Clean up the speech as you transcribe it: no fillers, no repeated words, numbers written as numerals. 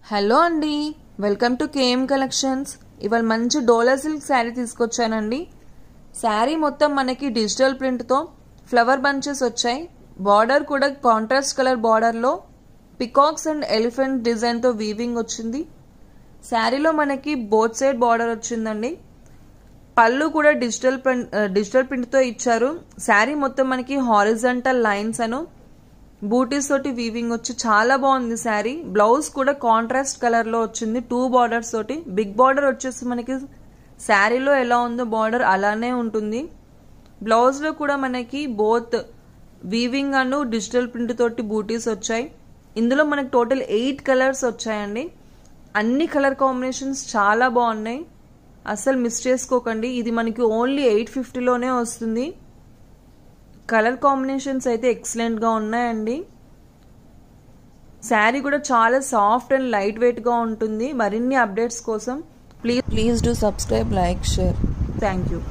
Hello అండి, welcome to KM collections. ఇవాళ మంచి డోలా సిల్క్ శారీ తీసుకొచ్చానండి. శారీ మొత్తం మనకి డిజిటల్ ప్రింట్తో ఫ్లవర్ బంచెస్ వచ్చాయి. బార్డర్ కూడా కాంట్రాస్ట్ కలర్ బార్డర్లో పికాక్స్ అండ్ ఎలిఫెంట్ డిజైన్తో వీవింగ్ వచ్చింది. శారీలో మనకి బోత్ సైడ్ బార్డర్ వచ్చిందండి. పళ్ళు కూడా డిజిటల్ ప్రింట్తో ఇచ్చారు. శారీ మొత్తం మనకి హారిజంటల్ లైన్స్ అను బూటీస్ తోటి వీవింగ్ వచ్చి చాలా బాగుంది శారీ. బ్లౌజ్ కూడా కాంట్రాస్ట్ కలర్ లో వచ్చింది, 2 బార్డర్స్ తోటి. బిగ్ బార్డర్ వచ్చేసి మనకి శారీలో ఎలా ఉందో బార్డర్ అలానే ఉంటుంది. బ్లౌజ్ లో కూడా మనకి బోత్ వీవింగ్ అను డిజిటల్ ప్రింట్ తోటి బూటీస్ వచ్చాయి. ఇందులో మనకి టోటల్ 8 కలర్స్ వచ్చాయండి. అన్ని కలర్ కాంబినేషన్స్ చాలా బాగున్నాయి, అసలు మిస్ చేసుకోకండి. ఇది మనకి ఓన్లీ 850లోనే వస్తుంది. కలర్ కాంబినేషన్స్ అయితే ఎక్సలెంట్ గా ఉన్నాయండి. శారీ కూడా చాలా సాఫ్ట్ అండ్ లైట్ వెయిట్ గా ఉంటుంది. మరిన్ని అప్డేట్స్ కోసం please do subscribe, like, share. Thank you.